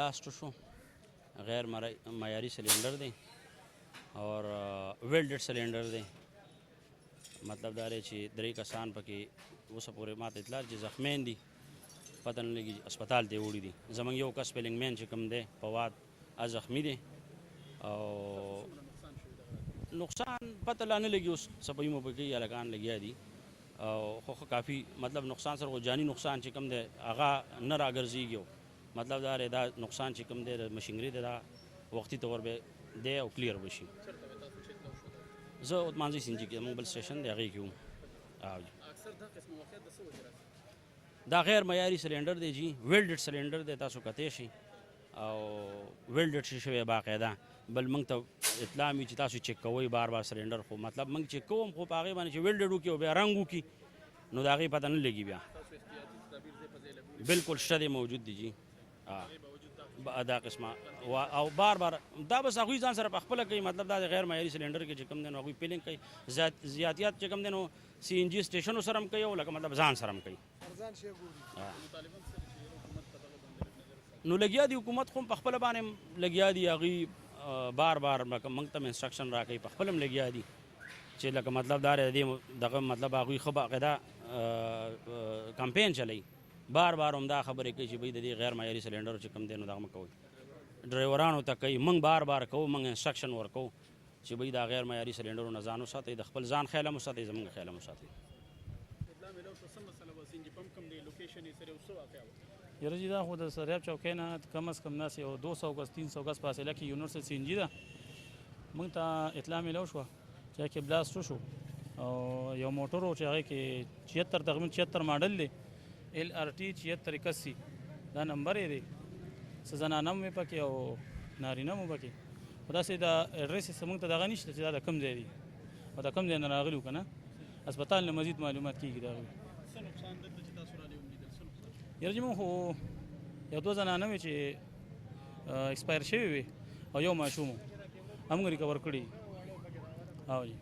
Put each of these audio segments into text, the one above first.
بلاسٹ شو غیر معیاری سلنڈر دی اور ویلډډ سلنډر دی مطلب دا دی چې 3 کسان پکې اوسه پورې ماته اطلاع چې زخمین دي پته نه لګي هسپتال ته وړي دي زمونږ یو کس فلنگ مین چې کوم دی فواد زخمی دی او نقصان پته لا نه لګي اوس صفایي مو پکې هلکان لګیا دي او خو کافي مطلب نقصان سره خو جاني نقصان چې کوم دی هغه نه راګرځېږي مطلب دا دا نقصان چې کوم دی د مشینري دی دا وختي طور به دی او کلیر بشي زه مانځي سنجي کې موږ بل سټیشن دی هغې کې وم اکثر دا قسم واقعیت د څه وجې راځي دا غیر معیاري سلنډر دی جی ویلډډ سلنډر دی تاسو کتی شي او ویلډډ شي شوی باقاعده بل موږ ته اطلاع مې چې تاسو چیک کوئ بار بار سلنډر خو مطلب موږ چیک کوم خو په هغې باندې چې ویلډډ وکړي او بیا رنګ وکړي نو د هغې پته نه لګي بیا بالکل شته دی موجود دی جی دا قسمه او بار بار دا بس هغوی ځان سره په خپله کوي مطلب دا د غیر معیاري سلنډر کې چې کوم دی نو هغوی پیلنګ کوي زیاتیات چې کوم دی نو سی ان جي سټیشنو سره هم کوي او لکه مطلب ځان سره هم کوي نو لګیا دي حکومت خو په خپله باندې لګیا دي هغوی بار بار موږ ته انسټرکشن راکوي په خپله هم لګیا دي چې لکه مطلب دا دی دغه مطلب هغوی ښه باقاعده کمپین چلوي بار بار هم دا خبرې کوي چې بھئی د دې غیر معیاري سلنډر چې کوم دی نو دغه مه کوئ ډرایورانو ته کوي موږ بار بار کوو موږ انسټرکشن ورکوو چې بھئی دا غیر معیاري سلنډرو نه ځان وساتئ د خپل ځان خیال هم وساتئ زموږ خیال هم وساتئ یاره جی دا خو د سردریاب چوکۍ نه کم از کم داسې یو 200 گز 300 گز فاصله کې یونیورسل سی ان جي ده موږ ته اطلاع میلاو شوه چې هغې کې بلاست وشو او یو موټر و چې هغې کې 76 تقریبا 76 ماډل دی LRT 7681 دا نمبر یې دی څه زنانه هم وې پکې او نارینه هم پکې خو داسې د اډرس یې موږ ته دغه نشته چې دا د کوم ځای دی او د کوم ځای نه راغلي وو که نه هسپتال نه مزید معلومات کېږي د هغوی یاره جي مونږ خو یو 2 زنانه وې چې ایکسپایر شوي وې او یو ماشوم هم ریکور کړي او جي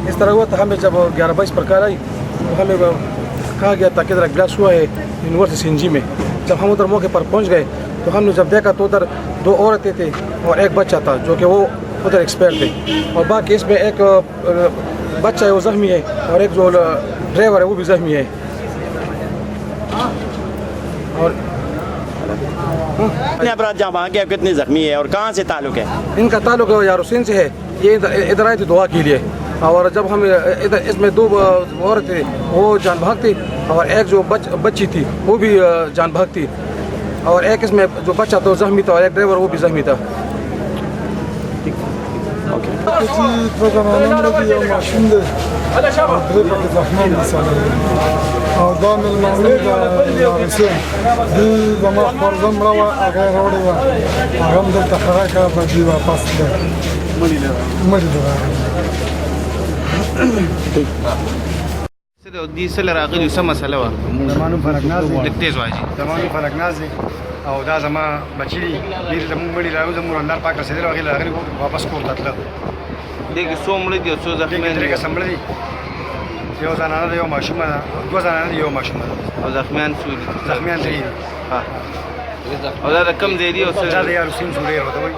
इस तरह हुआ था हमें जब 11:22 पर कार आई तो हमें कहा गया था कि इधर ब्लास्ट हुआ है यूनिवर्सिटी सिंजी में। जब हम उधर मौके पर पहुंच गए तो हमने जब देखा तो उधर 2 औरतें थे और एक बच्चा था जो कि वो उधर एक्सपायर थे और बाकी इसमें एक बच्चा है वो जख्मी है और एक जो ड्राइवर है वो भी जख्मी है। और कितने अपराध जहाँ वहाँ के कितने जख्मी है और कहाँ से ताल्लुक है? इनका ताल्लुक यार हुसैन से है। ये इधर आए थे दुआ के लिए और जब हम इधर इसमें 2 औरतें वो जान भागती और एक जो बच्ची थी वो भी जान भागती और एक इसमें जो बच्चा था जख्मी था और एक ड्राइवर वो भी जख्मी था। Programın önünde bir maşındı. Direkt zahmet insanlar. او دا مېلمانه د حسین دوی زما خورزم راوه هغه یې راوړې وه هغه هم دلته خره کړه به دوی واپس کړه مړي له راغلي دې سره راغلي څه مسله وه؟ زما نوم فلنگ ناز دی. لږ تیز وایي. زما نوم فلنگ ناز دی او دا زما بچي دي ډېر زموږ مړي راغلي زموږ الله پاک رسېدلي هغې راغلي واپس کور ته تله دې کې څو مړه دي او څو زخمیان درې دي کسه مړه دي یو زنانه ده یو ماشومه ده دوه زنانه دي یو ماشومه ده او زخمیان څو دي؟ زخمیان درې دي او دا د کوم ځای دي او څه دا د یار حسین سوډیر ورته وایي